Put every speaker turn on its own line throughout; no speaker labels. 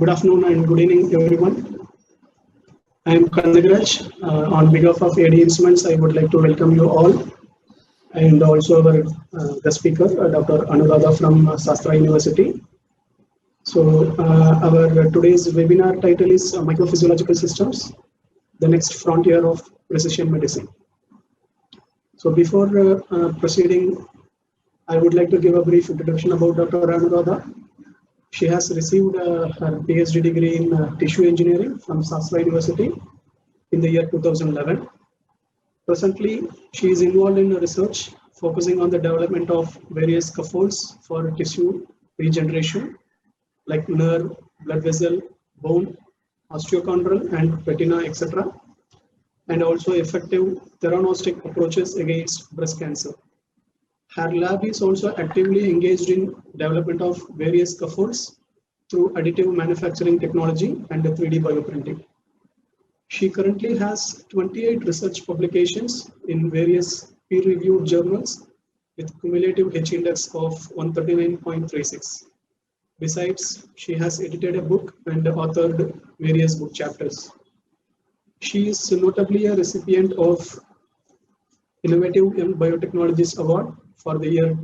Good afternoon and good evening, everyone. I am Kandagraj. On behalf of AD Instruments, I would like to welcome you all, and also our guest speaker, Dr. Anuradha from Shastra University. So, our today's webinar title is Microphysiological Systems, the next frontier of precision medicine. So, before proceeding, I would like to give a brief introduction about Dr. Anuradha. She has received her PhD degree in tissue engineering from Shastra University in the year 2011. Presently, she is involved in research focusing on the development of various scaffolds for tissue regeneration like nerve, blood vessel, bone, osteochondral and retina, etc. and also effective theranostic approaches against breast cancer. Her lab is also actively engaged in development of various scaffolds through additive manufacturing technology and 3D bioprinting. She currently has 28 research publications in various peer-reviewed journals with cumulative H-index of 139.36. Besides, she has edited a book and authored various book chapters. She is notably a recipient of Innovative in Biotechnologies Award for the year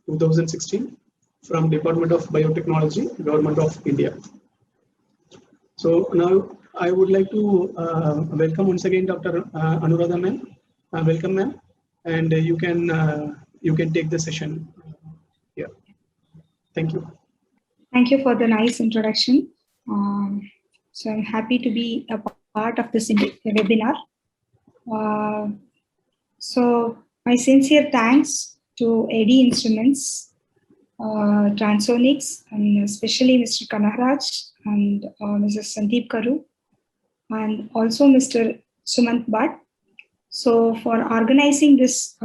2016 from Department of Biotechnology, Government of India. So now I would like to welcome once again Dr. Anuradha ma'am. Welcome ma'am, and you can take the session here. Thank you.
Thank you for the nice introduction. So I'm happy to be a part of this webinar. So my sincere thanks to AD Instruments, Transonics, and especially Mr. Kanagraj and Mrs. Sandeep Karu, and also Mr. Sumant Bhatt. So for organizing this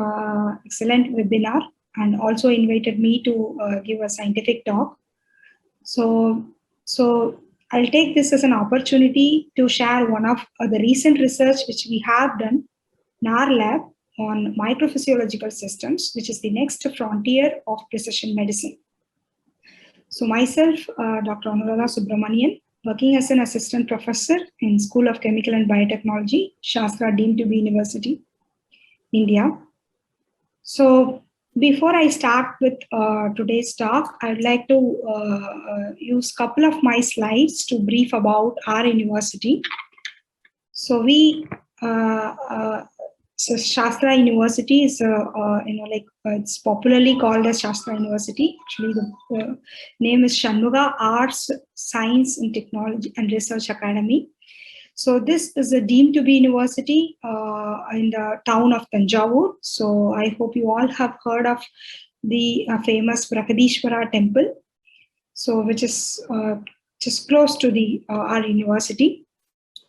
excellent webinar and also invited me to give a scientific talk. So I'll take this as an opportunity to share one of the recent research which we have done in our lab on microphysiological systems, which is the next frontier of precision medicine. So myself, Dr. Anuradha Subramanian, working as an assistant professor in School of Chemical and Biotechnology, Shastra deemed to be University, India. So before I start with today's talk, I'd like to use a couple of my slides to brief about our university. So so Shastra University is, it's popularly called as Shastra University. Actually, the name is Shanmuga Arts, Science and Technology and Research Academy. So this is a deemed to be university in the town of Tanjavur. So I hope you all have heard of the famous Prakadishwara temple. So which is just close to the our university.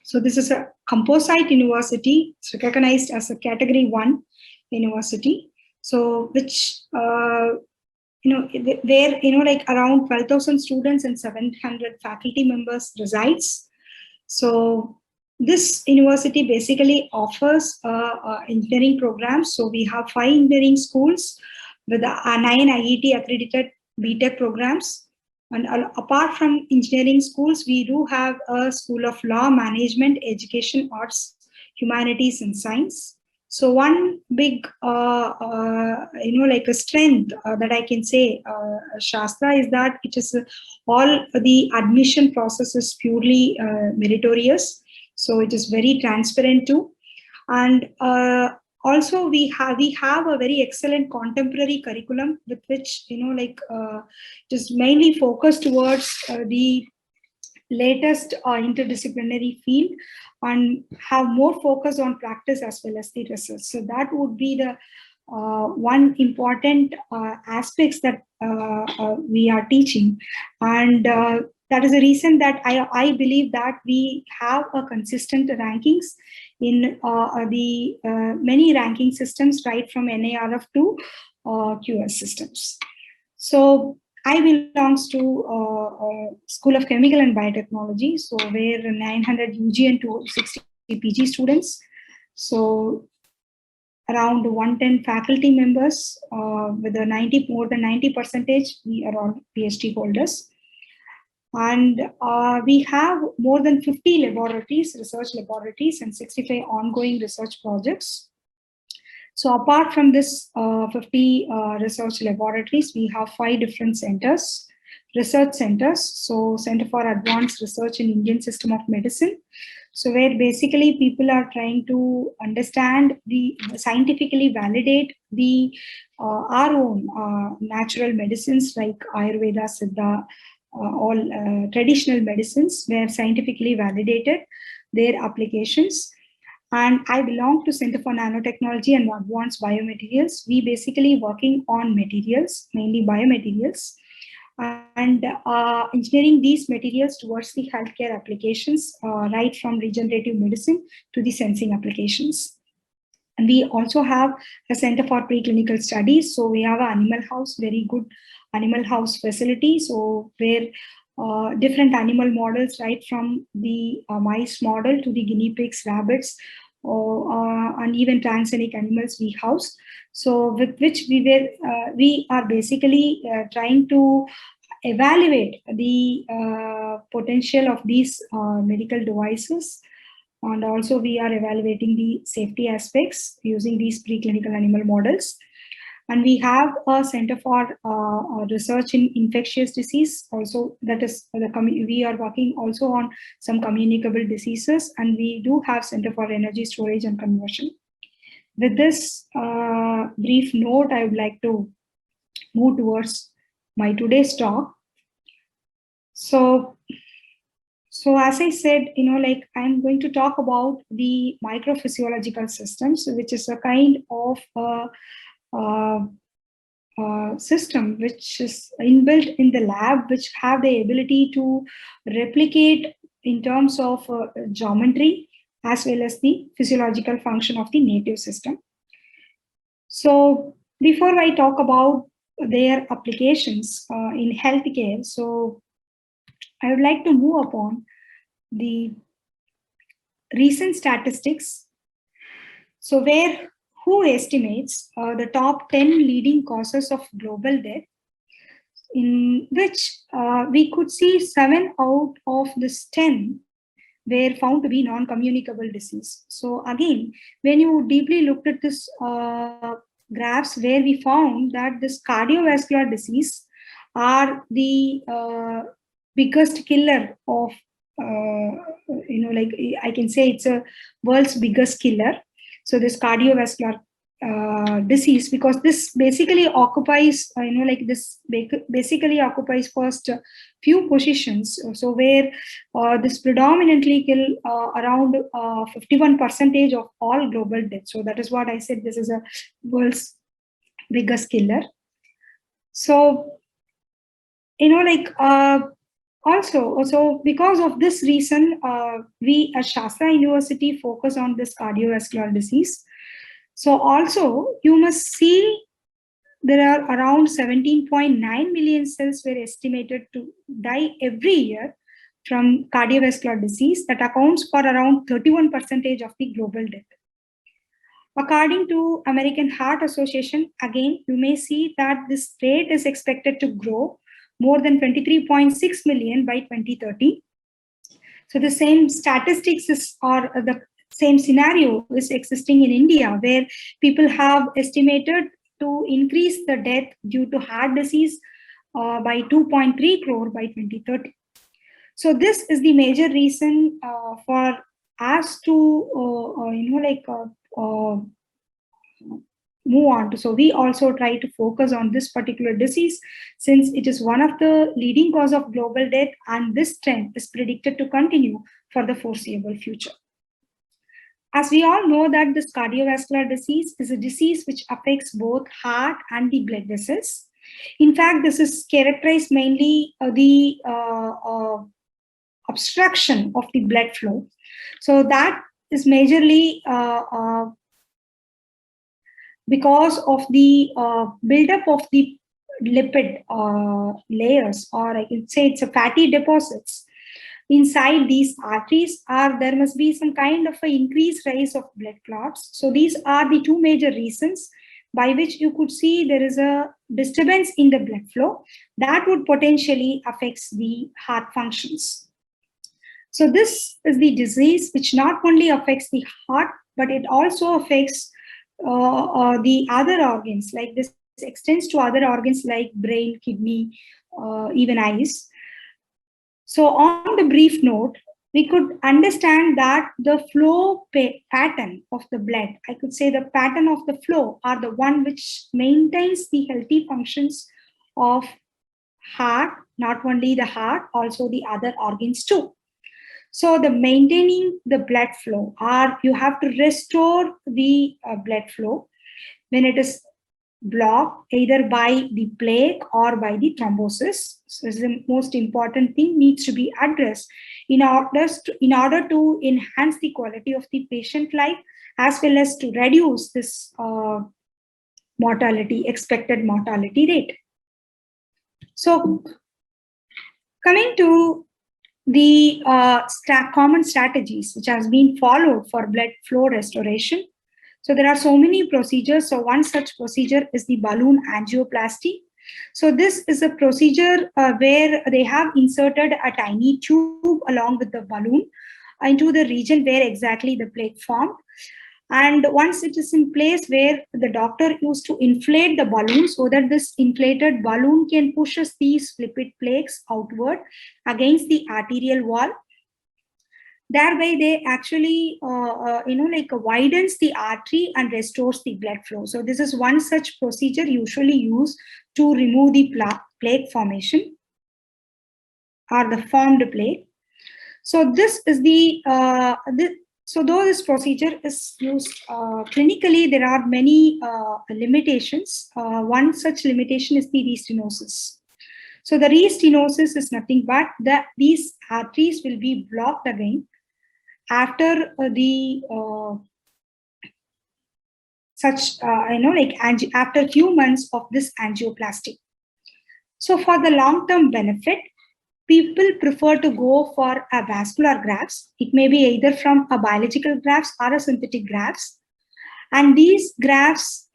So this is a composite university. It's recognized as a category 1 university. So which, where, around 12,000 students and 700 faculty members resides. So this university basically offers engineering programs. So we have 5 engineering schools with 9 IET accredited BTech programs. And apart from engineering schools, we do have a School of Law, Management, Education, Arts, Humanities, and Science. So one big, a strength that I can say, Shastra, is that it is all the admission process is purely meritorious. So it is very transparent too. And also we have a very excellent contemporary curriculum with which, it is mainly focused towards the latest interdisciplinary field and have more focus on practice as well as the research. So that would be the one important aspects that we are teaching. And that is the reason that I believe that we have a consistent rankings in the many ranking systems, right from NARF to QS systems. So I belongs to School of Chemical and Biotechnology, so where 900 UG and 260 PG students. So around 110 faculty members with a more than 90%, we are all PhD holders. And we have more than 50 laboratories, research laboratories, and 65 ongoing research projects. So apart from this 50 research laboratories, we have 5 different centers, research centers. So Center for Advanced Research in Indian System of Medicine. So where basically people are trying to understand the scientifically validate the our own natural medicines like Ayurveda, Siddha, all traditional medicines were scientifically validated, their applications. And I belong to Center for Nanotechnology and Advanced Biomaterials. We basically working on materials, mainly biomaterials, and engineering these materials towards the healthcare applications, right from regenerative medicine to the sensing applications. And we also have a Center for Preclinical Studies. So we have an animal house, very good animal house facility. So where different animal models, right from the mice model to the guinea pigs, rabbits, and even transgenic animals we house. So with which we are basically trying to evaluate the potential of these medical devices. And also we are evaluating the safety aspects using these preclinical animal models. And we have a Center for Research in Infectious Disease. Also, that is we are working also on some communicable diseases, and we do have Center for Energy Storage and Conversion. With this brief note, I would like to move towards my today's talk. So as I said, I'm going to talk about the microphysiological systems, which is a kind of system which is inbuilt in the lab, which have the ability to replicate in terms of geometry as well as the physiological function of the native system. So before I talk about their applications in healthcare, so I would like to move upon the recent statistics. So who estimates the top 10 leading causes of global death, in which we could see 7 out of this 10 were found to be non-communicable disease. So again, when you deeply looked at this graphs, where we found that this cardiovascular disease are the biggest killer of, I can say it's a world's biggest killer. So this cardiovascular disease, because this basically occupies, this basically occupies first few positions. So where this predominantly kill around 51% of all global deaths. So that is what I said, this is a world's biggest killer. So, also, because of this reason, we at Shastra University focus on this cardiovascular disease. So also, you must see there are around 17.9 million cells were estimated to die every year from cardiovascular disease. That accounts for around 31% of the global death. According to American Heart Association, again, you may see that this rate is expected to grow more than 23.6 million by 2030. So the same statistics or the same scenario is existing in India, where people have estimated to increase the death due to heart disease by 2.3 crore by 2030. So this is the major reason for us to, move on. So we also try to focus on this particular disease, since it is one of the leading cause of global death, and this trend is predicted to continue for the foreseeable future. As we all know that this cardiovascular disease is a disease which affects both heart and the blood vessels. In fact, this is characterized mainly the obstruction of the blood flow. So that is majorly because of the buildup of the lipid layers, or I can say it's a fatty deposits inside these arteries, or there must be some kind of an increased rise of blood clots. So these are the two major reasons by which you could see there is a disturbance in the blood flow that would potentially affect the heart functions. So this is the disease which not only affects the heart, but it also affects the other organs. Like this extends to other organs like brain, kidney, even eyes. So on the brief note, we could understand that the flow pattern of the blood, I could say the pattern of the flow are the one which maintains the healthy functions of heart, not only the heart, also the other organs too. So the maintaining the blood flow, or you have to restore the blood flow when it is blocked either by the plaque or by the thrombosis. So this is the most important thing needs to be addressed in order to enhance the quality of the patient life, as well as to reduce this expected mortality rate. So coming to the common strategies which has been followed for blood flow restoration. So there are so many procedures. So one such procedure is the balloon angioplasty. So this is a procedure where they have inserted a tiny tube along with the balloon into the region where exactly the plaque formed. And once it is in place, where the doctor used to inflate the balloon so that this inflated balloon can push these lipid plaques outward against the arterial wall. Thereby, they actually, widens the artery and restores the blood flow. So this is one such procedure usually used to remove the plaque formation or the formed plaque. So this is so though this procedure is used clinically, there are many limitations. One such limitation is the restenosis. So the restenosis is nothing but that these arteries will be blocked again after after a few months of this angioplasty. So for the long-term benefit, people prefer to go for a vascular grafts. It may be either from a biological grafts or a synthetic grafts. And these grafts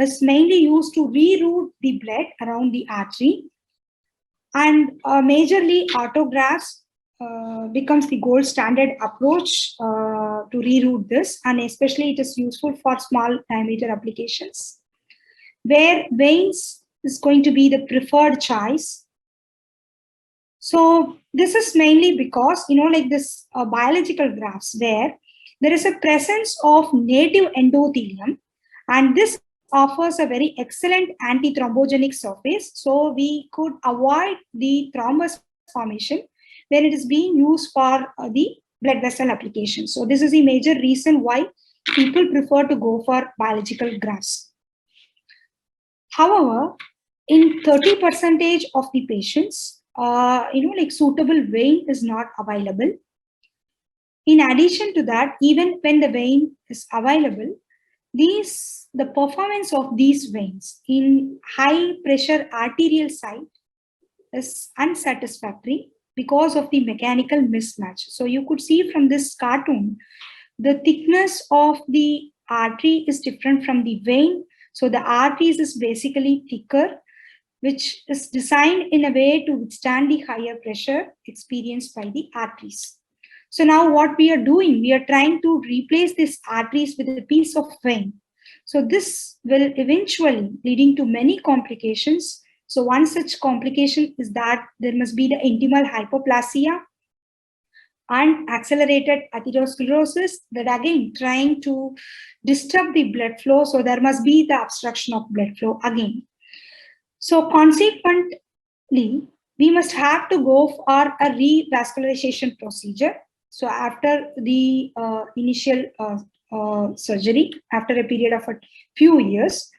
is mainly used to reroute the blood around the artery. And majorly autografts becomes the gold standard approach to reroute this. And especially it is useful for small diameter applications, where veins is going to be the preferred choice. So this is mainly because, this biological grafts where there is a presence of native endothelium, and this offers a very excellent antithrombogenic surface. So we could avoid the thrombus formation when it is being used for the blood vessel application. So this is the major reason why people prefer to go for biological grafts. However, in 30% of the patients, suitable vein is not available. In addition to that, even when the vein is available, the performance of these veins in high pressure arterial site is unsatisfactory because of the mechanical mismatch. So you could see from this cartoon, the thickness of the artery is different from the vein. So the arteries is basically thicker, which is designed in a way to withstand the higher pressure experienced by the arteries. So now what we are doing, we are trying to replace these arteries with a piece of vein. So this will eventually leading to many complications. So one such complication is that there must be the intimal hypoplasia and accelerated atherosclerosis, that again trying to disturb the blood flow. So there must be the obstruction of blood flow again. So consequently, we must have to go for a revascularization procedure. So after the initial surgery, after a period of a few years,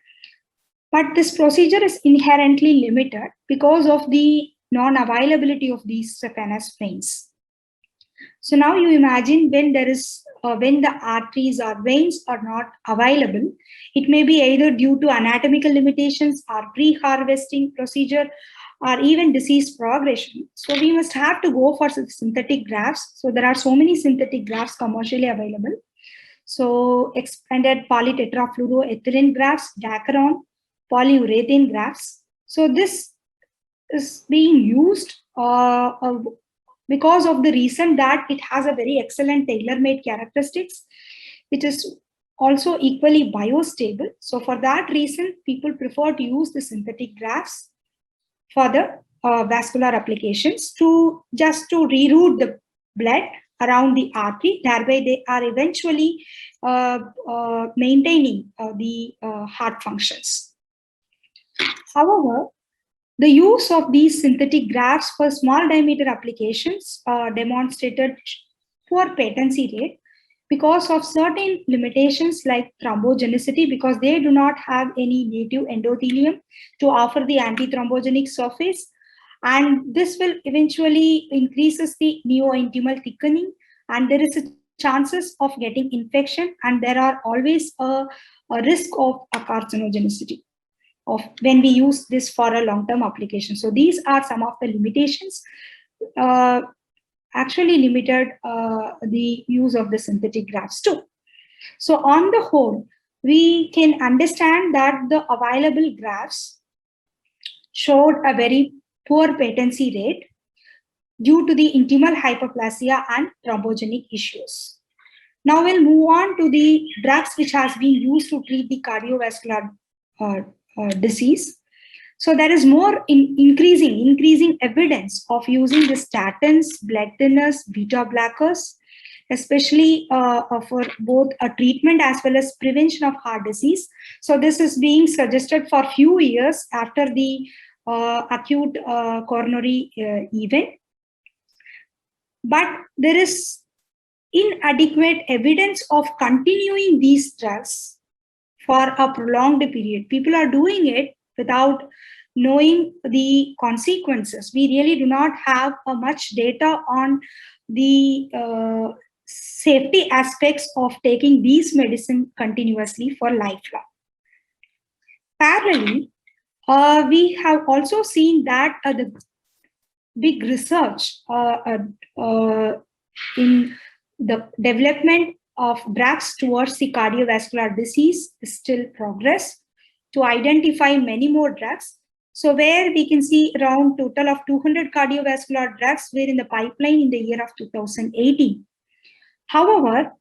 but this procedure is inherently limited because of the non-availability of these saphenous veins. So now you imagine when there is when the arteries or veins are not available, it may be either due to anatomical limitations or pre-harvesting procedure or even disease progression. So we must have to go for synthetic grafts. So there are so many synthetic grafts commercially available. So expanded polytetrafluoroethylene grafts, Dacron, polyurethane grafts. So this is being used because of the reason that it has a very excellent tailor-made characteristics, which is also equally biostable. So for that reason, people prefer to use the synthetic grafts for the vascular applications to just to reroute the blood around the artery. Thereby, they are eventually maintaining the heart functions. However, the use of these synthetic grafts for small diameter applications demonstrated poor patency rate because of certain limitations like thrombogenicity, because they do not have any native endothelium to offer the antithrombogenic surface. And this will eventually increases the neointimal thickening, and there is a chances of getting infection, and there are always a risk of a carcinogenicity of when we use this for a long-term application. So these are some of the limitations actually limited the use of the synthetic grafts too. So on the whole, we can understand that the available grafts showed a very poor patency rate due to the intimal hyperplasia and thrombogenic issues. Now we'll move on to the drugs which has been used to treat the cardiovascular disease. So there is more increasing evidence of using the statins, blood thinners, beta blockers, especially for both a treatment as well as prevention of heart disease. So this is being suggested for few years after the acute coronary event. But there is inadequate evidence of continuing these drugs for a prolonged period. People are doing it without knowing the consequences. We really do not have much data on the safety aspects of taking these medicines continuously for lifelong. Parallelly, we have also seen that the big research in the development of drugs towards the cardiovascular disease is still progress to identify many more drugs. So where we can see around total of 200 cardiovascular drugs were in the pipeline in the year of 2018. However,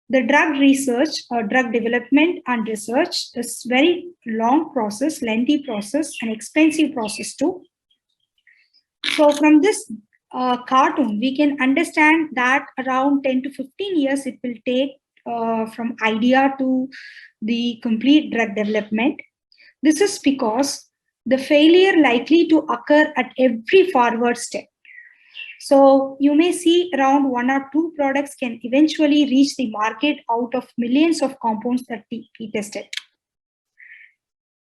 the drug research or drug development and research is very long process, lengthy process, and expensive process too. So from this cartoon, we can understand that around 10 to 15 years it will take from idea to the complete drug development. This is because the failure likely to occur at every forward step. So you may see around 1 or 2 products can eventually reach the market out of millions of compounds that we tested.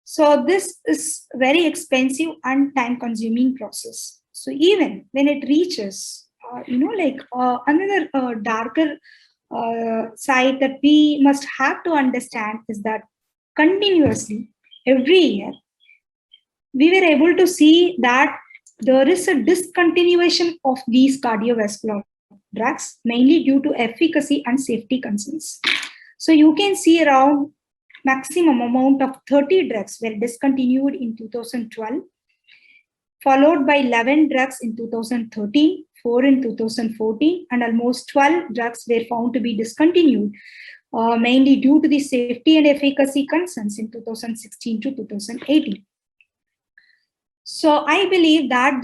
So this is very expensive and time-consuming process. So even when it reaches, another darker side that we must have to understand is that continuously, every year, we were able to see that there is a discontinuation of these cardiovascular drugs, mainly due to efficacy and safety concerns. So you can see around maximum amount of 30 drugs were discontinued in 2012, followed by 11 drugs in 2013, 4 in 2014, and almost 12 drugs were found to be discontinued, mainly due to the safety and efficacy concerns in 2016 to 2018. So I believe that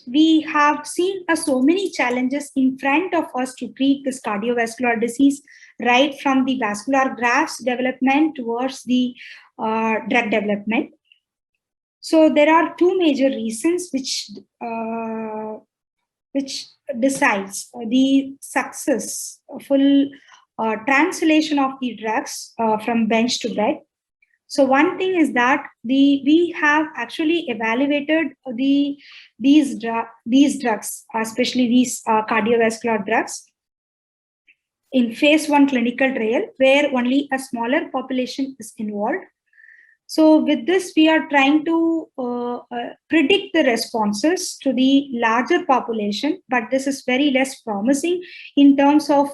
we have seen so many challenges in front of us to treat this cardiovascular disease, right from the vascular grafts development towards the drug development. So there are 2 major reasons which decides the successful translation of the drugs from bench to bed. So one thing is that we have actually evaluated these drugs, especially these cardiovascular drugs, in phase 1 clinical trial, where only a smaller population is involved. So with this, we are trying to predict the responses to the larger population, but this is very less promising in terms of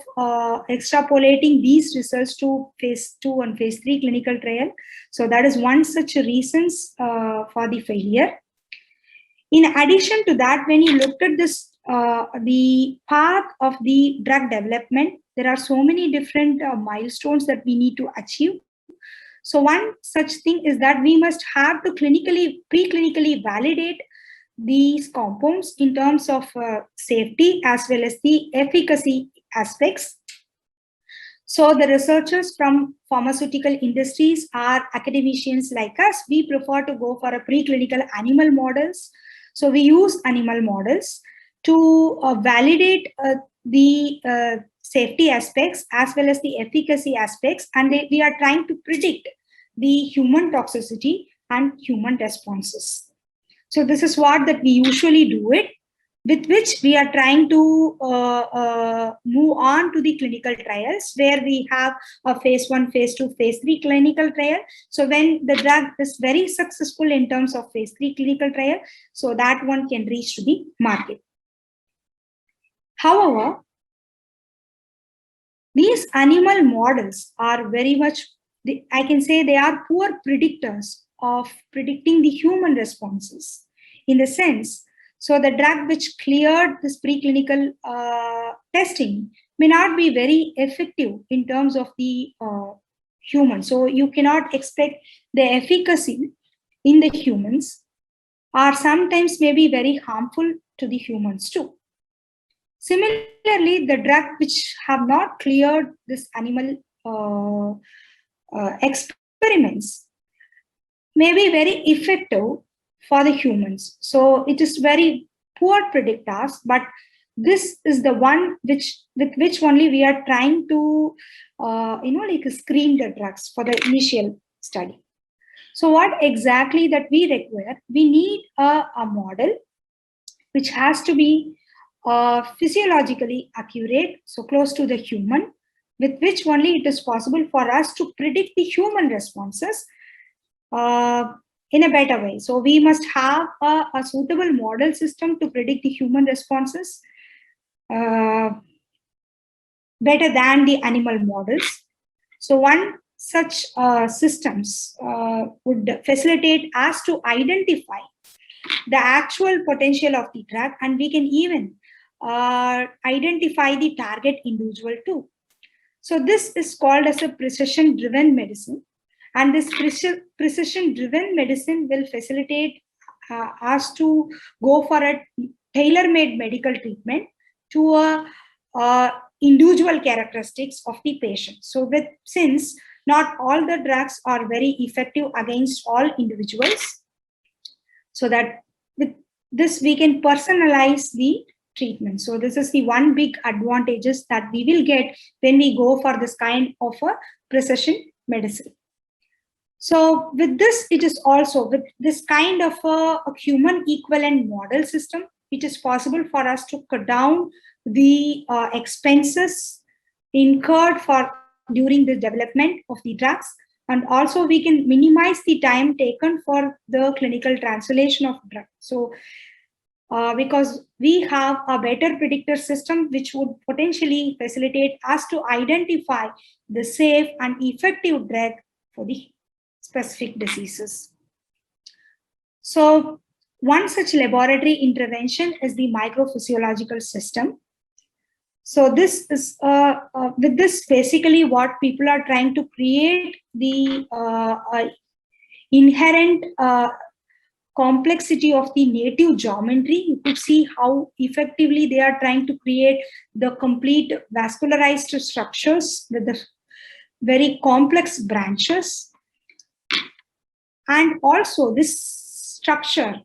extrapolating these results to phase 2 and phase 3 clinical trial. So that is one such reasons for the failure. In addition to that, when you looked at this, the path of the drug development, there are so many different milestones that we need to achieve. So one such thing is that we must have to preclinically validate these compounds in terms of safety as well as the efficacy aspects. So the researchers from pharmaceutical industries or academicians like us, we prefer to go for a preclinical animal models. So we use animal models to validate the safety aspects as well as the efficacy aspects, and we are trying to predict the human toxicity and human responses. So this is what that we usually do it, with which we are trying to move on to the clinical trials, where we have a phase 1, phase 2, phase 3 clinical trial. So when the drug is very successful in terms of phase 3 clinical trial, so that one can reach to the market. However, these animal models are very much, I can say they are poor predictors of predicting the human responses, in the sense, so the drug which cleared this preclinical testing may not be very effective in terms of the human. So you cannot expect the efficacy in the humans, or sometimes may be very harmful to the humans too. Similarly, the drug which have not cleared this animal experiments may be very effective for the humans. So it is very poor predictors, but this is the one with which only we are trying to screen the drugs for the initial study. So what exactly that we require? We need a model which has to be physiologically accurate, so close to the human, with which only it is possible for us to predict the human responses in a better way. So we must have a suitable model system to predict the human responses better than the animal models. So one such systems would facilitate us to identify the actual potential of the drug, and we can even identify the target individual too. So this is called as a precision-driven medicine, and this precision-driven medicine will facilitate us to go for a tailor-made medical treatment to a individual characteristics of the patient. So since not all the drugs are very effective against all individuals, so that with this we can personalize the treatment. So this is the one big advantages that we will get when we go for this kind of a precision medicine. So with this, it is also with this kind of a human equivalent model system, it is possible for us to cut down the expenses incurred during the development of the drugs, and also we can minimize the time taken for the clinical translation of drug. So because we have a better predictor system which would potentially facilitate us to identify the safe and effective drug for the specific diseases. So one such laboratory intervention is the microphysiological system. So this is with this basically what people are trying to create the inherent complexity of the native geometry. You could see how effectively they are trying to create the complete vascularized structures with the very complex branches. And also this structure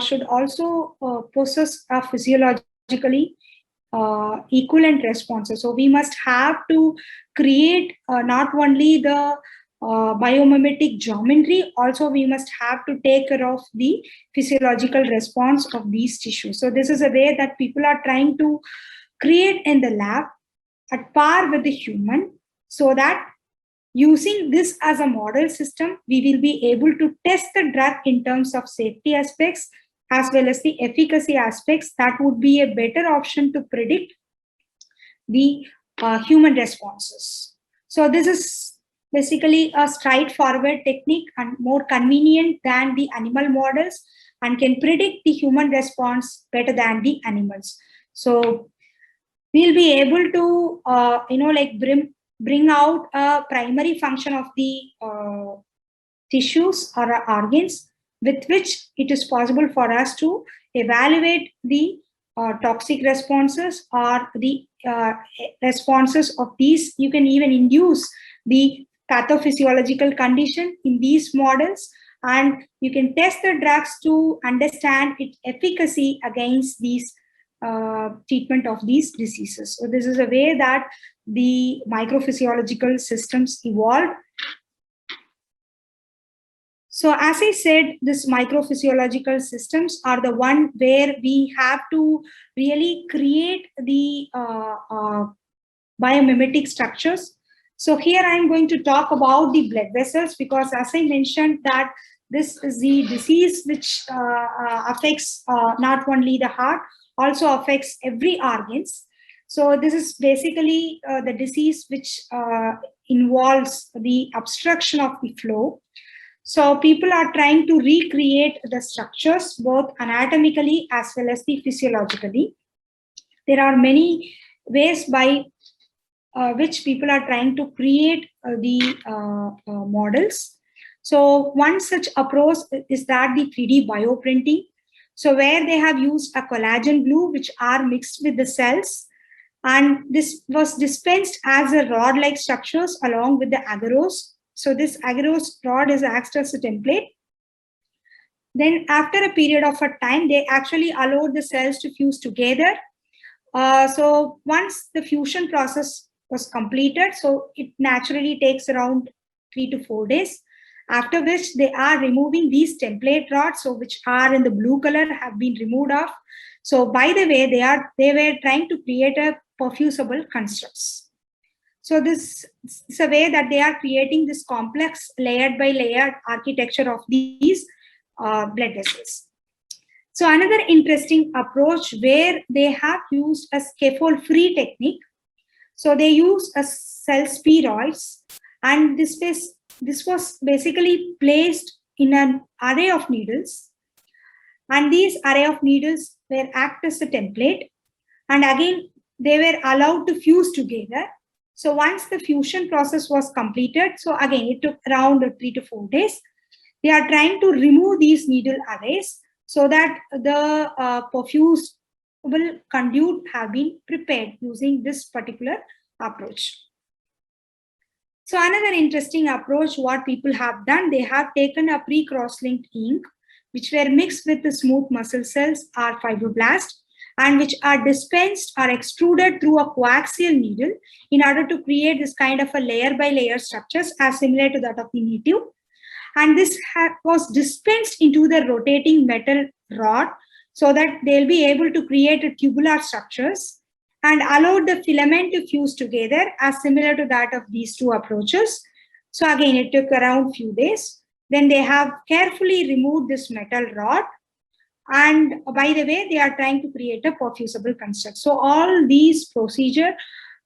should also possess a physiologically equivalent responses. So we must have to create not only the biomimetic geometry, also we must have to take care of the physiological response of these tissues. So this is a way that people are trying to create in the lab at par with the human, so that Using this as a model system, we will be able to test the drug in terms of safety aspects as well as the efficacy aspects. That would be a better option to predict the human responses. So this is basically a straightforward technique and more convenient than the animal models, and can predict the human response better than the animals. So we'll be able to bring out a primary function of the tissues or organs with which it is possible for us to evaluate the toxic responses or the responses of these. You can even induce the pathophysiological condition in these models, and you can test the drugs to understand its efficacy against these treatment of these diseases. So this is a way that the microphysiological systems evolved. So as I said, this microphysiological systems are the one where we have to really create the biomimetic structures. So here I'm going to talk about the blood vessels, because as I mentioned that this is the disease which affects not only the heart, also affects every organs. So this is basically the disease which involves the obstruction of the flow. So people are trying to recreate the structures both anatomically as well as the physiologically. There are many ways by which people are trying to create the models. So one such approach is that the 3D bioprinting. So where they have used a collagen glue which are mixed with the cells, and this was dispensed as a rod-like structures along with the agarose. So this agarose rod is acts as a template. Then after a period of a time, they actually allowed the cells to fuse together. So once the fusion process was completed, so it naturally takes around 3 to 4 days, after which they are removing these template rods, so which are in the blue color, have been removed off. So by the way, they were trying to create a perfusible constructs. So this is a way that they are creating this complex layered by layered architecture of these blood vessels. So another interesting approach where they have used a scaffold-free technique. So they use a cell spheroids, and this was basically placed in an array of needles, and these array of needles were act as a template, and again they were allowed to fuse together. So once the fusion process was completed, so again it took around 3 to 4 days, they are trying to remove these needle arrays so that the perfusable conduit have been prepared using this particular approach. So another interesting approach, what people have done, they have taken a pre-cross-linked ink, which were mixed with the smooth muscle cells or fibroblasts, and which are dispensed or extruded through a coaxial needle in order to create this kind of a layer by layer structures as similar to that of the native. And this was dispensed into the rotating metal rod so that they'll be able to create a tubular structures, and allowed the filament to fuse together as similar to that of these two approaches. So again, it took around few days. Then they have carefully removed this metal rod, and by the way, they are trying to create a perfusible construct. So all these procedure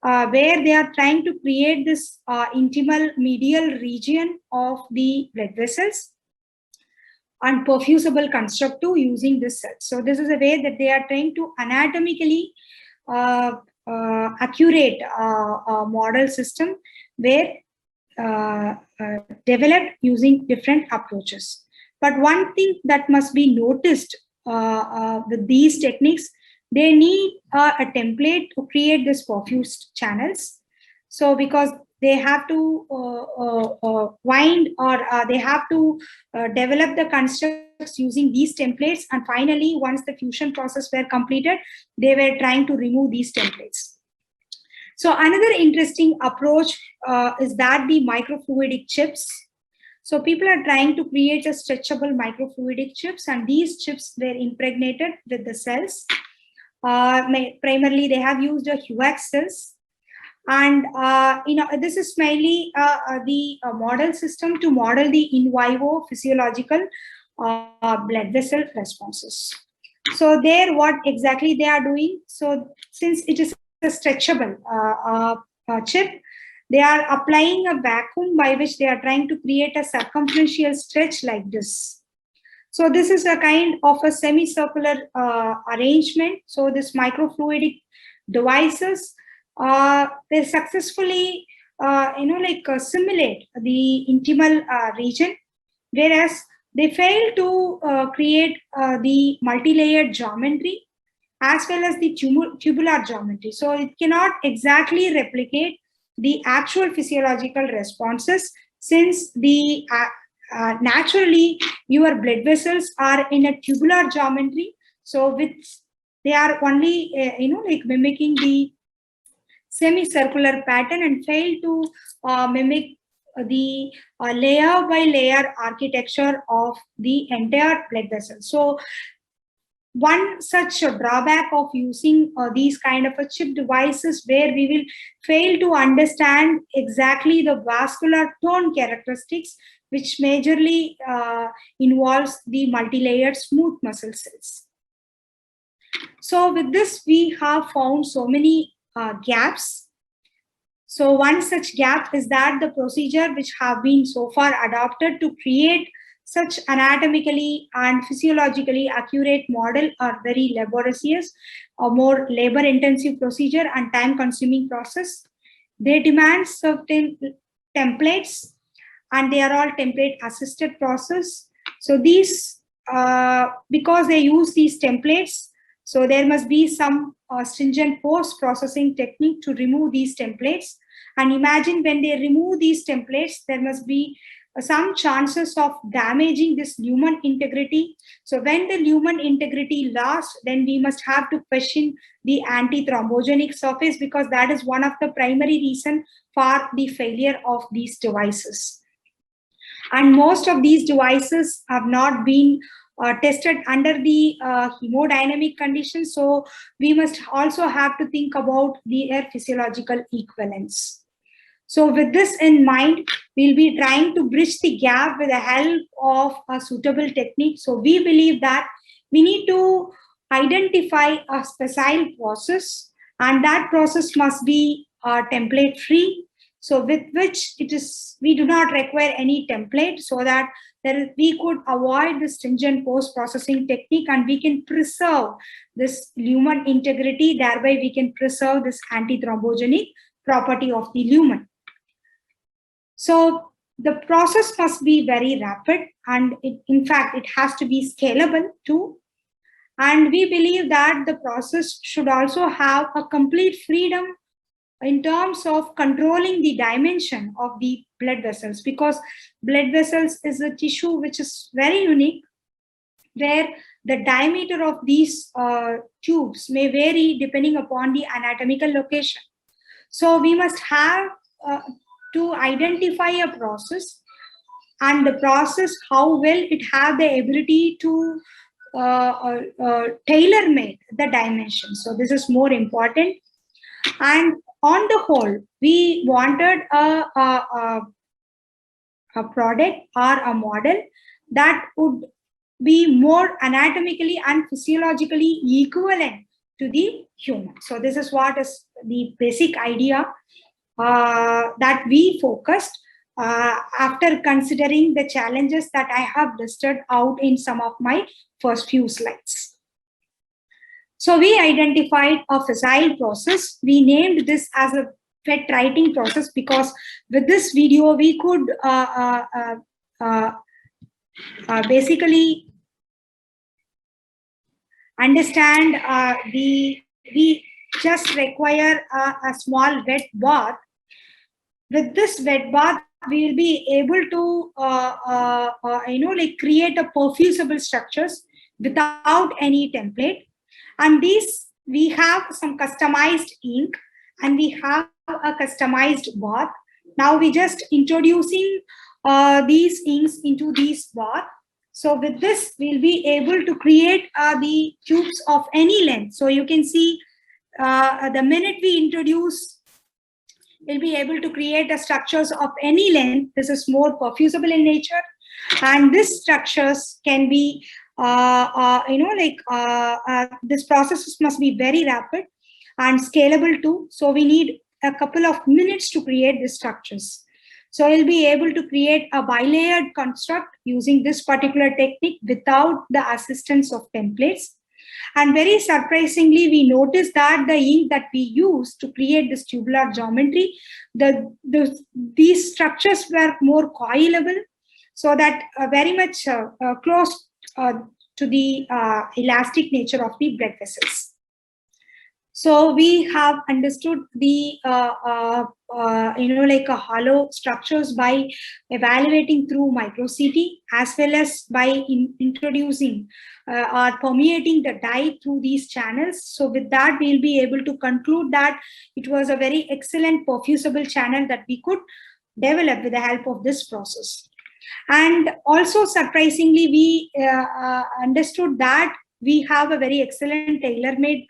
where they are trying to create this intimal medial region of the blood vessels and perfusible construct too using this cell. So this is a way that they are trying to anatomically accurate model system where developed using different approaches. But one thing that must be noticed with these techniques, they need a template to create this perfused channels. So because they have to wind or they have to develop the constructs using these templates, and finally once the fusion process were completed, they were trying to remove these templates. So another interesting approach is that the microfluidic chips. So people are trying to create a stretchable microfluidic chips, and these chips were impregnated with the cells. Primarily they have used a HUAX cells, And this is mainly the model system to model the in vivo physiological blood vessel responses. So there, what exactly they are doing? So since it is a stretchable chip, they are applying a vacuum by which they are trying to create a circumferential stretch like this. So this is a kind of a semicircular arrangement. So this microfluidic devices, they successfully, simulate the intimal region, whereas they fail to create the multi-layered geometry as well as the tubular geometry. So it cannot exactly replicate the actual physiological responses, since the naturally your blood vessels are in a tubular geometry. So which they are only mimicking the semicircular pattern and fail to mimic the layer by layer architecture of the entire blood vessel. So one such a drawback of using these kind of a chip devices, where we will fail to understand exactly the vascular tone characteristics, which majorly involves the multi-layered smooth muscle cells. So with this, we have found so many gaps. So one such gap is that the procedure which have been so far adopted to create such anatomically and physiologically accurate model are very laborious, a more labor-intensive procedure and time-consuming process. They demand certain templates, and they are all template-assisted process. So these, because they use these templates, so there must be some stringent post-processing technique to remove these templates. And imagine when they remove these templates, there must be some chances of damaging this lumen integrity. So when the lumen integrity lost, then we must have to question the anti-thrombogenic surface, because that is one of the primary reason for the failure of these devices. And most of these devices have not been tested under the hemodynamic conditions. So we must also have to think about their physiological equivalence. So with this in mind, we'll be trying to bridge the gap with the help of a suitable technique. So we believe that we need to identify a facile process, and that process must be template free. So with which we do not require any template, so that we could avoid the stringent post-processing technique, and we can preserve this lumen integrity. Thereby we can preserve this anti-thrombogenic property of the lumen. So the process must be very rapid, and in fact, it has to be scalable too. And we believe that the process should also have a complete freedom in terms of controlling the dimension of the blood vessels, because blood vessels is a tissue which is very unique, where the diameter of these tubes may vary depending upon the anatomical location. So we must have to identify a process, and the process, how well it have the ability to tailor-made the dimensions. So this is more important. And on the whole, we wanted a product or a model that would be more anatomically and physiologically equivalent to the human. So this is what is the basic idea that we focused after considering the challenges that I have listed out in some of my first few slides. So we identified a facile process. We named this as a PET writing process, because with this video we could basically understand we just require a small wet bath. With this wet bath, we will be able to create a perfusible structures without any template. And these, we have some customized ink, and we have a customized bath. Now we just introducing these inks into these bath. So with this, we'll be able to create the tubes of any length. So you can see the minute we introduce will be able to create the structures of any length. This is more perfusible in nature, and these structures can be, this process must be very rapid and scalable too. So we need a couple of minutes to create these structures. So we'll be able to create a bilayered construct using this particular technique without the assistance of templates. And very surprisingly, we noticed that the ink that we used to create this tubular geometry, these structures were more coilable, so that very much close to the elastic nature of the blood vessels. So we have understood the hollow structures by evaluating through micro-CT, as well as by introducing or permeating the dye through these channels. So with that, we'll be able to conclude that it was a very excellent perfusible channel that we could develop with the help of this process. And also, surprisingly, we understood that we have a very excellent tailor-made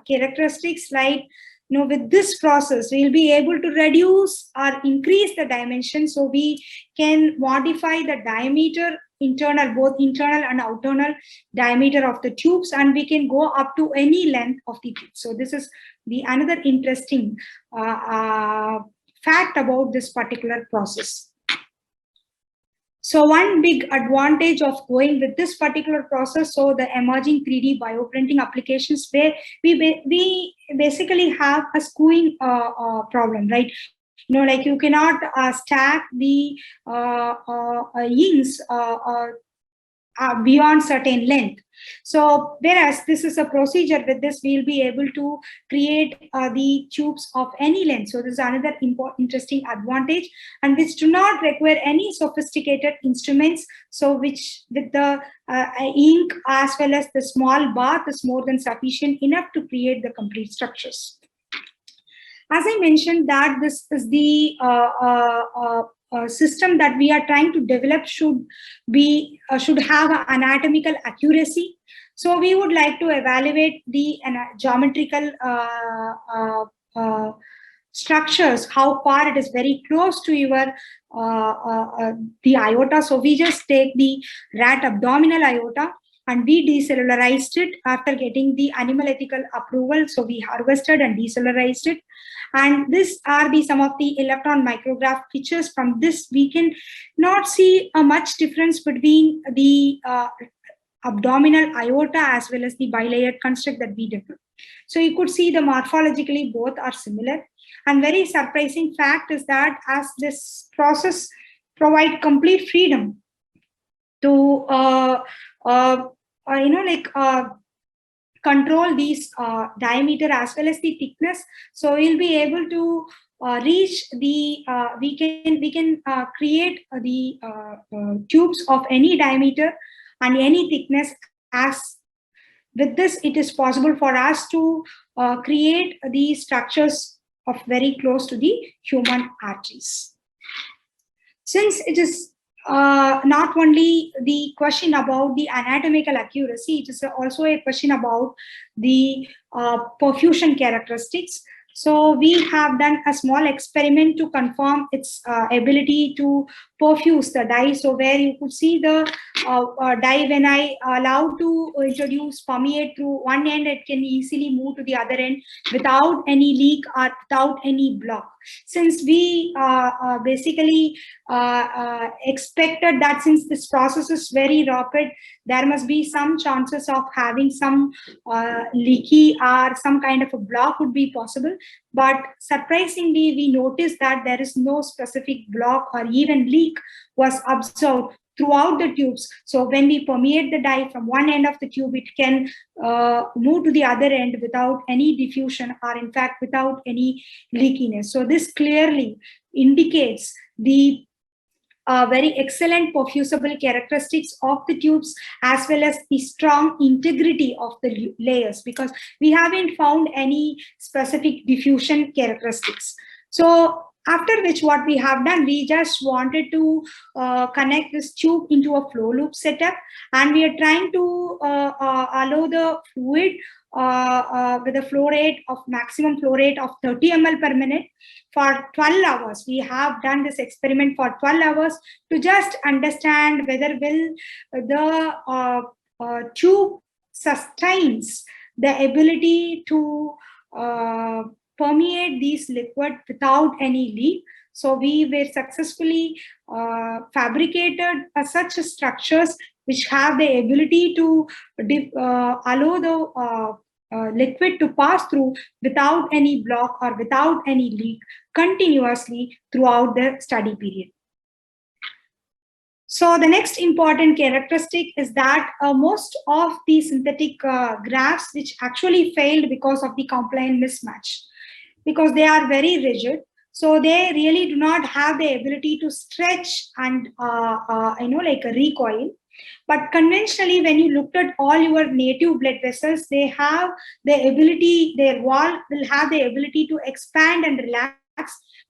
characteristics, like, with this process we'll be able to reduce or increase the dimension, so we can modify the diameter, both internal and outer diameter of the tubes, and we can go up to any length of the tube. So this is the another interesting fact about this particular process. So one big advantage of going with this particular process, so the emerging 3D bioprinting applications, where we basically have a skewing problem, right? Like you cannot stack the inks beyond certain length. So whereas this is a procedure, with this we'll be able to create the tubes of any length. So this is another interesting advantage, and which do not require any sophisticated instruments. So which with the ink as well as the small bath is more than sufficient enough to create the complete structures. As I mentioned, that this is the system that we are trying to develop should have anatomical accuracy. So we would like to evaluate the geometrical structures, how far it is very close to your the aorta. So we just take the rat abdominal aorta and we decellularized it after getting the animal ethical approval. So we harvested and decellularized it. And these are some of the electron micrograph pictures. From this, we can not see a much difference between the abdominal aorta as well as the bilayered construct that we developed. So you could see the morphologically both are similar. And very surprising fact is that as this process provide complete freedom to control these diameter as well as the thickness. So we'll be able to reach the we can create the tubes of any diameter and any thickness. As with this, it is possible for us to create these structures of very close to the human arteries. Since it is not only the question about the anatomical accuracy, it is also a question about the perfusion characteristics. So we have done a small experiment to confirm its ability to perfuse the dye. So where you could see the dye, when I allow to introduce permeate through one end, it can easily move to the other end without any leak or without any block. Since we basically expected that since this process is very rapid, there must be some chances of having some leaky or some kind of a block would be possible. But surprisingly, we noticed that there is no specific block or even leak was observed throughout the tubes. So when we permeate the dye from one end of the tube, it can move to the other end without any diffusion or in fact without any leakiness. So this clearly indicates the very excellent perfusible characteristics of the tubes as well as the strong integrity of the layers, because we haven't found any specific diffusion characteristics. So after which, what we have done, we just wanted to connect this tube into a flow loop setup, and we are trying to allow the fluid with a flow rate of maximum flow rate of 30 ml per minute for 12 hours. We have done this experiment for 12 hours to just understand whether will the tube sustains the ability to permeate these liquid without any leak. So we were successfully fabricated such structures which have the ability to allow the liquid to pass through without any block or without any leak continuously throughout the study period. So the next important characteristic is that most of the synthetic grafts which actually failed because of the compliant mismatch, because they are very rigid. So they really do not have the ability to stretch and like a recoil. But conventionally, when you looked at all your native blood vessels, they have the ability, their wall will have the ability to expand and relax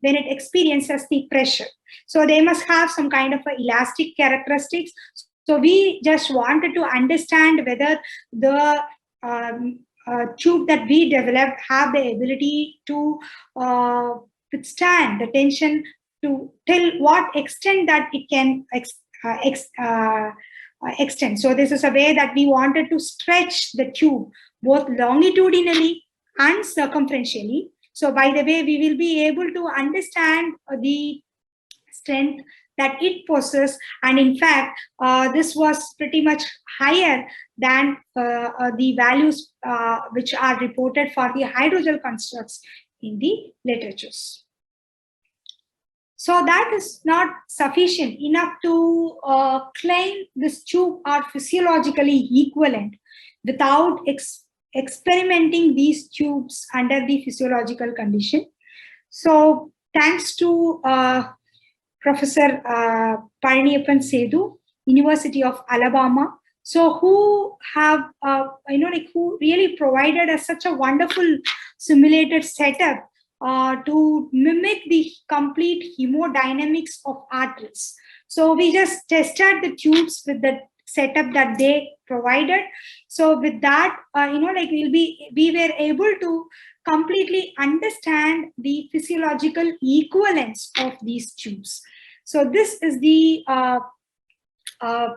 when it experiences the pressure. So they must have some kind of elastic characteristics. So we just wanted to understand whether the tube that we developed have the ability to withstand the tension to till what extent that it can extend. So this is a way that we wanted to stretch the tube both longitudinally and circumferentially. So by the way, we will be able to understand the strength that it possesses, and in fact this was pretty much higher than the values which are reported for the hydrogel constructs in the literatures. So that is not sufficient enough to claim this tube are physiologically equivalent without experimenting these tubes under the physiological condition. So thanks to Professor Palaniyappan Sethu, University of Alabama, so who have who really provided us such a wonderful simulated setup to mimic the complete hemodynamics of arteries. So we just tested the tubes with the setup that they provided. So with that, we were able to completely understand the physiological equivalence of these tubes. So this is the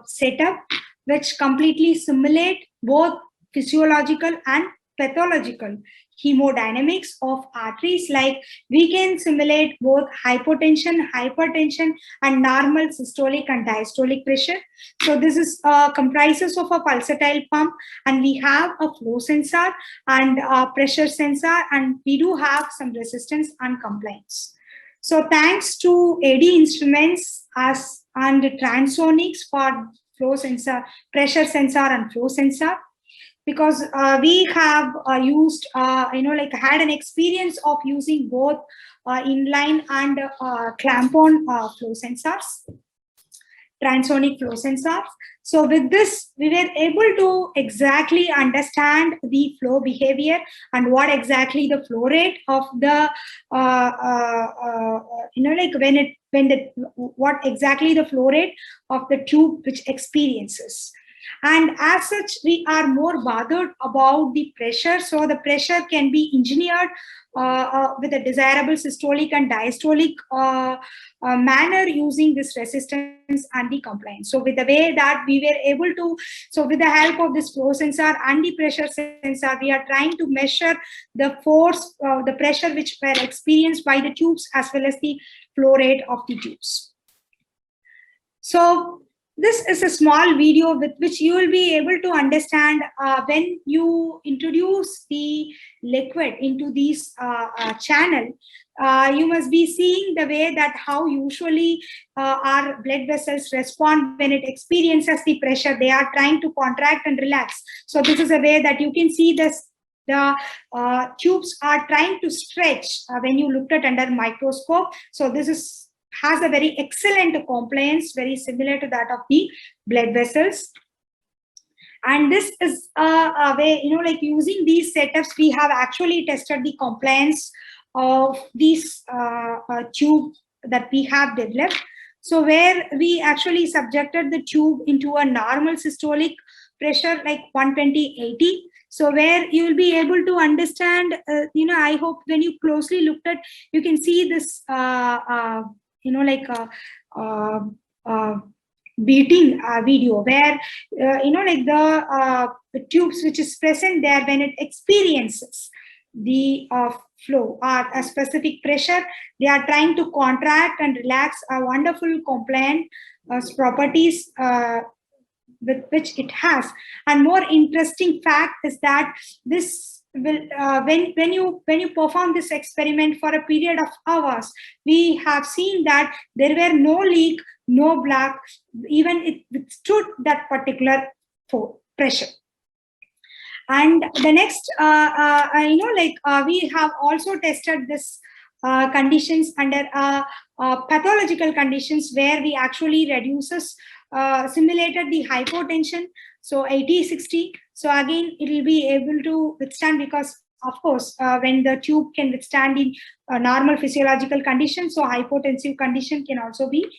setup which completely simulate both physiological and pathological hemodynamics of arteries. Like we can simulate both hypotension, hypertension, and normal systolic and diastolic pressure. So this is comprises of a pulsatile pump, and we have a flow sensor and a pressure sensor, and we do have some resistance and compliance. So thanks to AD Instruments and Transonics for flow sensor, pressure sensor, and flow sensor, because we have used, had an experience of using both inline and clamp-on flow sensors, transonic flow sensors. So with this, we were able to exactly understand the flow behavior and what exactly the flow rate of the, what exactly the flow rate of the tube which experiences. And as such, we are more bothered about the pressure. So the pressure can be engineered with a desirable systolic and diastolic manner using this resistance and the compliance. So with the way that we were able to, so with the help of this flow sensor and the pressure sensor, we are trying to measure the force, the pressure which were experienced by the tubes as well as the flow rate of the tubes. So this is a small video with which you will be able to understand when you introduce the liquid into these channel, you must be seeing the way that how usually our blood vessels respond when it experiences the pressure. They are trying to contract and relax. So this is a way that you can see this. The tubes are trying to stretch when you looked at under microscope. So this has a very excellent compliance, very similar to that of the blood vessels. And this is a way, using these setups, we have actually tested the compliance of these tube that we have developed. So where we actually subjected the tube into a normal systolic pressure like 120/80. So where you will be able to understand, I hope when you closely looked at, you can see this, beating video where, the tubes which is present there, when it experiences the flow or a specific pressure, they are trying to contract and relax, a wonderful compliant properties with which it has. And more interesting fact is that this will, when you perform this experiment for a period of hours, we have seen that there were no leak, no black, even it withstood that particular pressure. And the next, we have also tested this conditions under pathological conditions, where we actually reduces, simulated the hypotension, so 80-60. So again, it will be able to withstand, because of course, when the tube can withstand in normal physiological conditions, so hypotensive condition can also be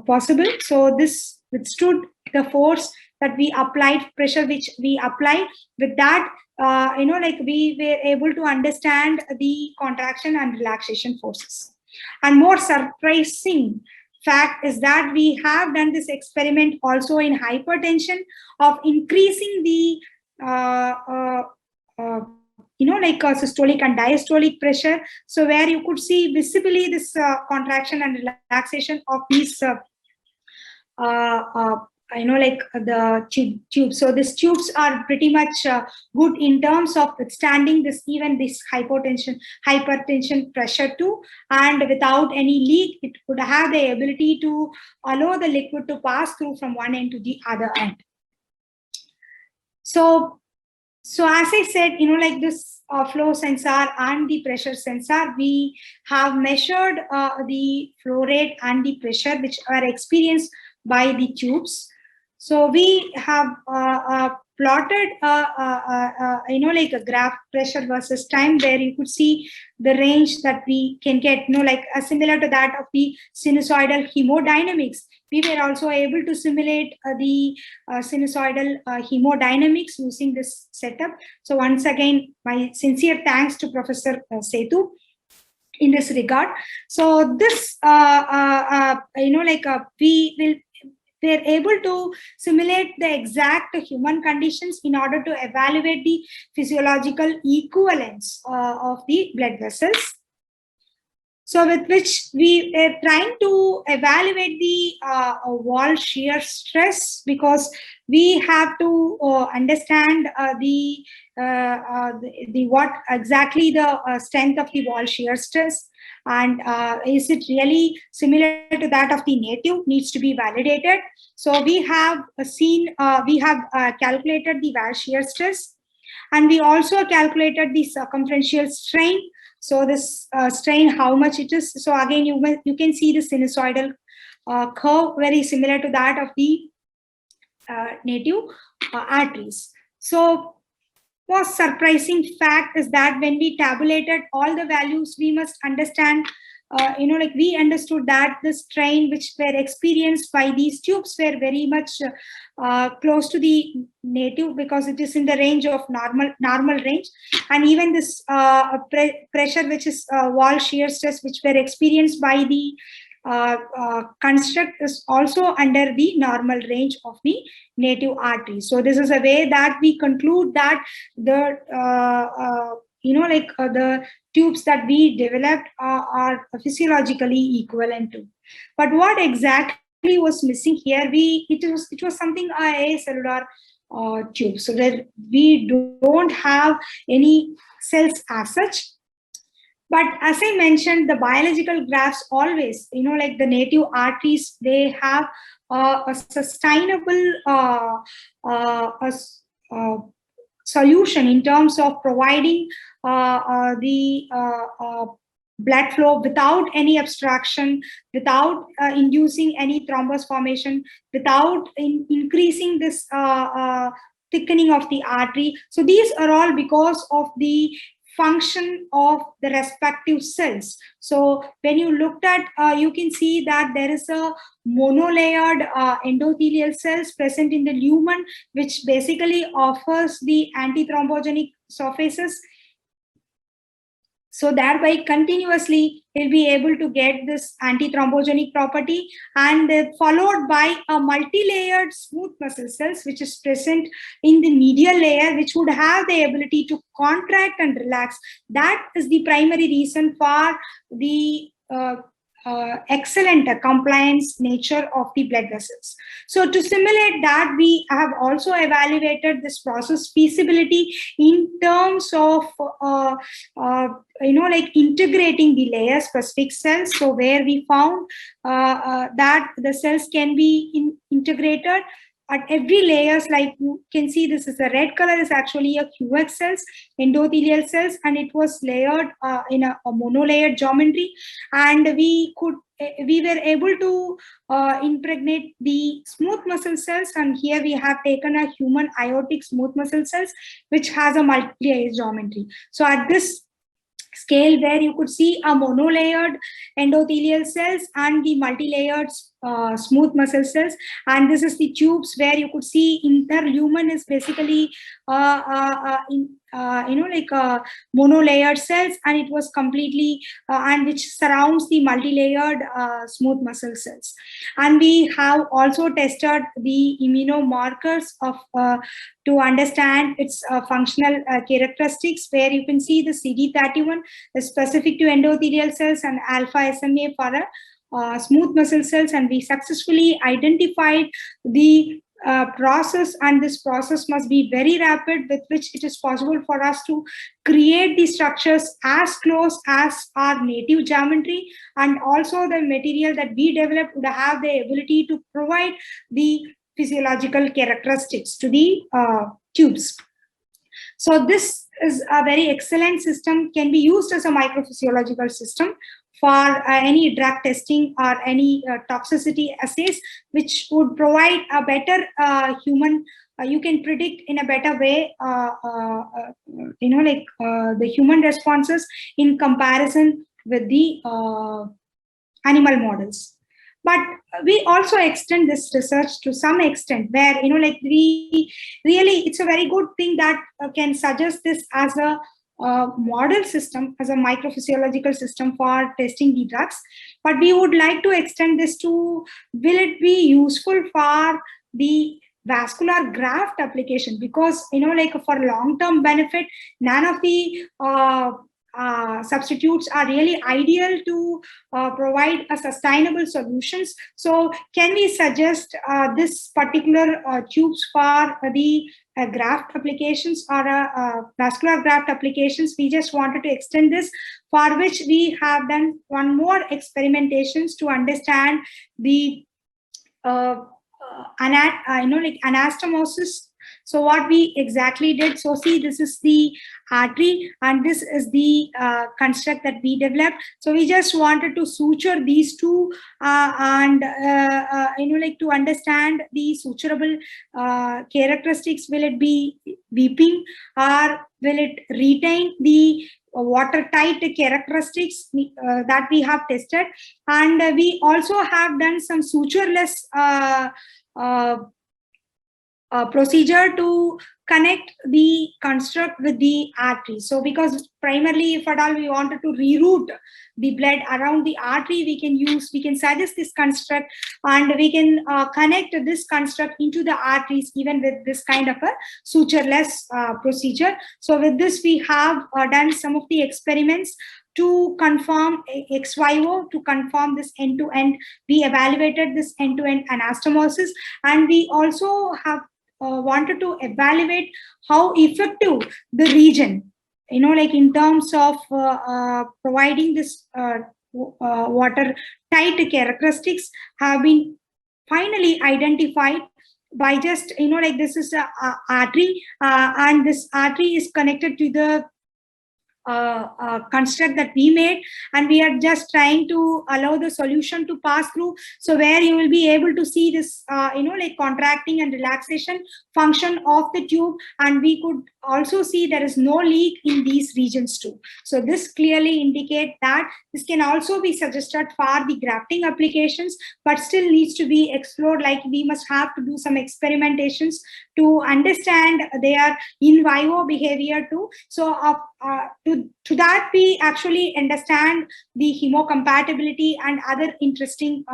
possible. So this withstood the force that we applied, pressure which we applied. With that, we were able to understand the contraction and relaxation forces. And more surprising fact is that we have done this experiment also in hypertension, of increasing the systolic and diastolic pressure. So where you could see visibly this contraction and relaxation of these the tubes. So these tubes are pretty much good in terms of withstanding this, even this hypertension pressure too. And without any leak, it would have the ability to allow the liquid to pass through from one end to the other end. So as I said, this flow sensor and the pressure sensor, we have measured the flow rate and the pressure which are experienced by the tubes. So we have plotted, a graph, pressure versus time, where you could see the range that we can get, similar to that of the sinusoidal hemodynamics. We were also able to simulate the sinusoidal hemodynamics using this setup. So once again, my sincere thanks to Professor Sethu in this regard. So this, we're able to simulate the exact human conditions in order to evaluate the physiological equivalence of the blood vessels. So with which we are trying to evaluate the wall shear stress, because we have to understand what exactly the strength of the wall shear stress, and is it really similar to that of the native, needs to be validated. So we have calculated the wall shear stress, and we also calculated the circumferential strain. So this strain, how much it is. So again, you can see the sinusoidal curve, very similar to that of the native arteries. So most surprising fact is that when we tabulated all the values, we must understand, we understood that the strain which were experienced by these tubes were very much close to the native, because it is in the range of normal range. And even this pressure, which is wall shear stress, which were experienced by the construct, is also under the normal range of the native artery. So this is a way that we conclude that the the tubes that we developed are physiologically equivalent to. But what exactly was missing here? It was something a cellular tube, so that we don't have any cells as such. But as I mentioned, the biological graphs always, the native arteries, they have a sustainable solution in terms of providing the blood flow without any obstruction, without inducing any thrombus formation, without increasing this thickening of the artery. So these are all because of the function of the respective cells. So when you looked at, you can see that there is a monolayered endothelial cells present in the lumen, which basically offers the antithrombogenic surfaces. So thereby continuously we'll be able to get this antithrombogenic property, and followed by a multi-layered smooth muscle cells, which is present in the medial layer, which would have the ability to contract and relax. That is the primary reason for the excellent compliance nature of the blood vessels. So to simulate that, we have also evaluated this process feasibility in terms of like integrating the layer specific cells. So where we found that the cells can be integrated at every layers. Like you can see, this is a red color is actually a QX cells, endothelial cells, and it was layered in a monolayered geometry, and we were able to impregnate the smooth muscle cells, and here we have taken a human aortic smooth muscle cells, which has a multi-layer geometry. So at this scale, where you could see a monolayered endothelial cells and the multi-layered smooth muscle cells, and this is the tubes where you could see interlumen is basically monolayered cells, and it was completely and which surrounds the multi-layered smooth muscle cells. And we have also tested the immunomarkers of to understand its functional characteristics, where you can see the CD31 is specific to endothelial cells and alpha SMA for smooth muscle cells, and we successfully identified the process, and this process must be very rapid, with which it is possible for us to create the structures as close as our native geometry, and also the material that we developed would have the ability to provide the physiological characteristics to the tubes. So this is a very excellent system, can be used as a microphysiological system for any drug testing or any toxicity assays, which would provide a better human, you can predict in a better way, the human responses in comparison with the animal models. But we also extend this research to some extent, where we really, it's a very good thing that can suggest this as a model system, as a microphysiological system for testing the drugs. But we would like to extend this to, will it be useful for the vascular graft application? Because for long-term benefit, none of the substitutes are really ideal to provide a sustainable solutions. So can we suggest this particular tubes for the graft applications or vascular graft applications? We just wanted to extend this, for which we have done one more experimentations to understand the anastomosis. So what we exactly did, so see, this is the artery and this is the construct that we developed. So we just wanted to suture these two and to understand the suturable characteristics. Will it be weeping, or will it retain the watertight characteristics that we have tested? And we also have done some sutureless procedure to connect the construct with the artery. So because primarily, if at all we wanted to reroute the blood around the artery, we can suggest this construct, and we can connect this construct into the arteries even with this kind of a sutureless procedure. So with this, we have done some of the experiments to confirm ex vivo, to confirm this end-to-end. We evaluated this end-to-end anastomosis, and we also have wanted to evaluate how effective the region, in terms of providing this water tight characteristics, have been finally identified by just, this is a artery, and this artery is connected to the construct that we made, and we are just trying to allow the solution to pass through. So where you will be able to see this, like contracting and relaxation function of the tube, and we could also see there is no leak in these regions too. So this clearly indicate that this can also be suggested for the grafting applications, but still needs to be explored. Like we must have to do some experimentations to understand their in vivo behavior too. So to that we actually understand the hemocompatibility and other interesting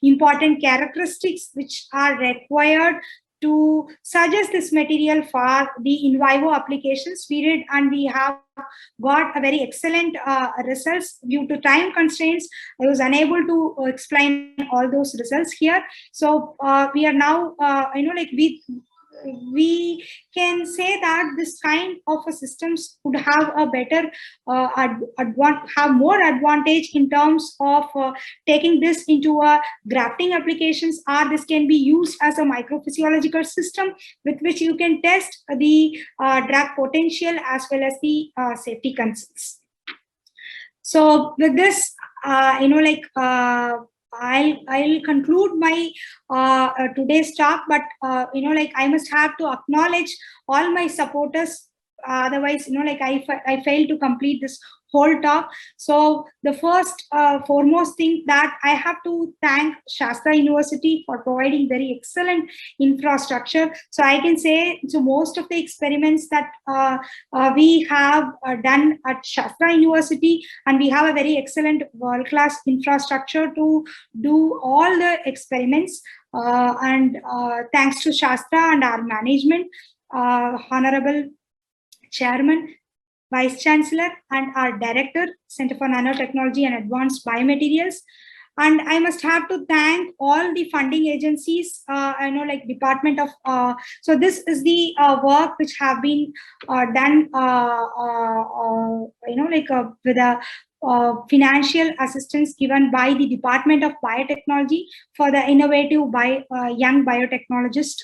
important characteristics which are required to suggest this material for the in vivo applications. We did, and we have got a very excellent results. Due to time constraints, I was unable to explain all those results here. So we are now, like we can say that this kind of a systems could have a better have more advantage in terms of taking this into a grafting applications, or this can be used as a microphysiological system with which you can test the drug potential as well as the safety concerns. So with this, I'll conclude my today's talk, but like I must have to acknowledge all my supporters. Otherwise, I failed to complete this whole talk. So the first foremost thing that I have to thank Shastra University for providing very excellent infrastructure. So I can say, so most of the experiments that we have done at Shastra University, and we have a very excellent world-class infrastructure to do all the experiments. And thanks to Shastra and our management, Honorable Chairman, Vice Chancellor, and our Director, Center for Nanotechnology and Advanced Biomaterials. And I must have to thank all the funding agencies, like Department of, so this is the work which have been done, with a financial assistance given by the Department of Biotechnology for the Innovative Young Biotechnologist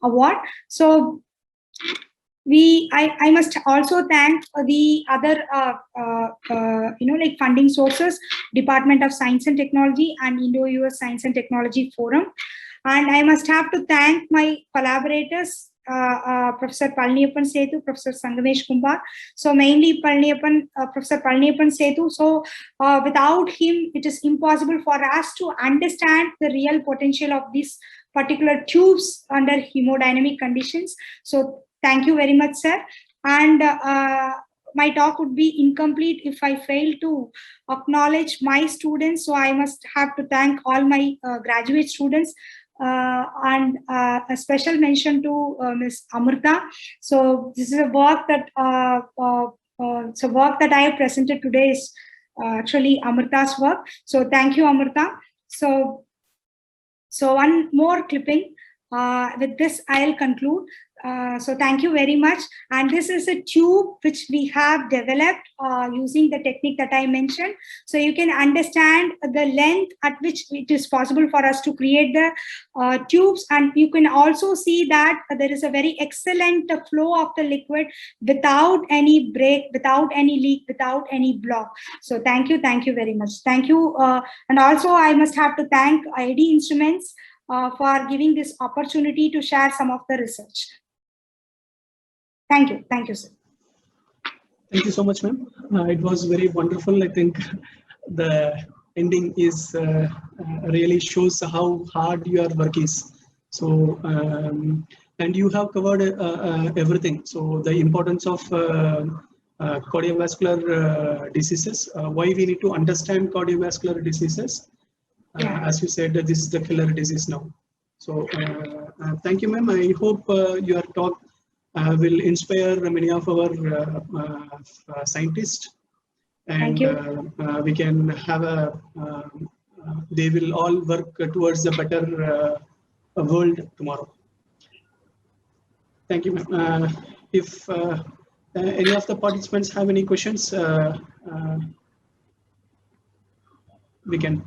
Award. So I must also thank the other like funding sources, Department of Science and Technology and Indo-US Science and Technology Forum. And I must have to thank my collaborators, Professor Palniyappan Sethu, Professor Sangamesh Kumbar. So mainly Professor Palniyappan Sethu. So without him, it is impossible for us to understand the real potential of these particular tubes under hemodynamic conditions. So thank you very much, sir. And my talk would be incomplete if I fail to acknowledge my students. So I must have to thank all my graduate students. And a special mention to Ms. Amrita. So this is a work that work that I have presented today is actually Amrita's work. So thank you, Amrita. So one more clipping. With this, I'll conclude. So thank you very much. And this is a tube which we have developed using the technique that I mentioned. So you can understand the length at which it is possible for us to create the tubes. And you can also see that there is a very excellent flow of the liquid without any break, without any leak, without any block. So thank you very much. Thank you. And also I must have to thank ID Instruments for giving this opportunity to share some of the research. Thank you, sir.
Thank you so much, ma'am. It was very wonderful. I think the ending is really shows how hard your work is. So, and you have covered everything. So the importance of cardiovascular diseases, why we need to understand cardiovascular diseases. As you said, this is the killer disease now. So thank you, ma'am. I hope your talk will inspire many of our scientists, and we can have they will all work towards a better world tomorrow. Thank you, ma'am. If any of the participants have any questions, we can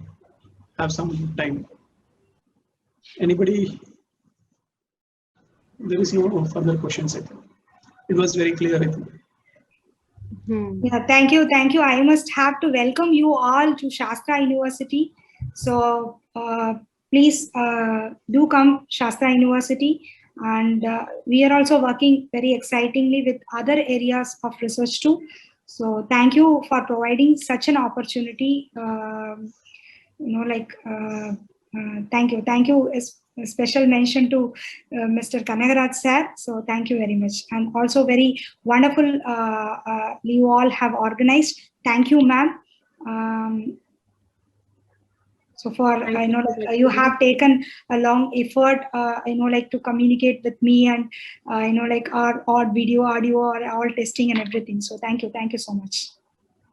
have some time. Anybody? There is no further questions, I think. It was very clear, I think.
Yeah, thank you. Thank you. I must have to welcome you all to Shastra University. So please do come Shastra University. And we are also working very excitingly with other areas of research too. So thank you for providing such an opportunity. Thank you. Thank you. A special mention to Mr. Kanagaraj sir. So thank you very much. And also very wonderful you all have organized. Thank you, ma'am. So for I know you have taken a long effort, to communicate with me and our video, audio, or all testing and everything. So thank you so much.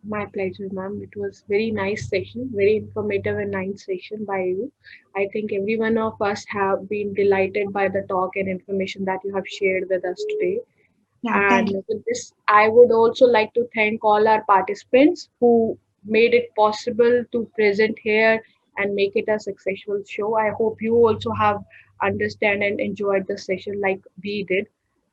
My pleasure, ma'am. It was very nice session, very informative and nice session by you. I think every one of us have been delighted by the talk and information that you have shared with us today.
Yeah,
and with this, I would also like to thank all our participants who made it possible to present here and make it a successful show. I hope you also have understand and enjoyed the session like we did.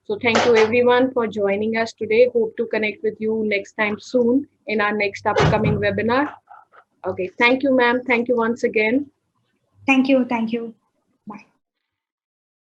So thank you everyone for joining us today. Hope to connect with you next time soon in our next upcoming webinar. Okay, thank you, ma'am. Thank you once again.
Thank you. Thank you.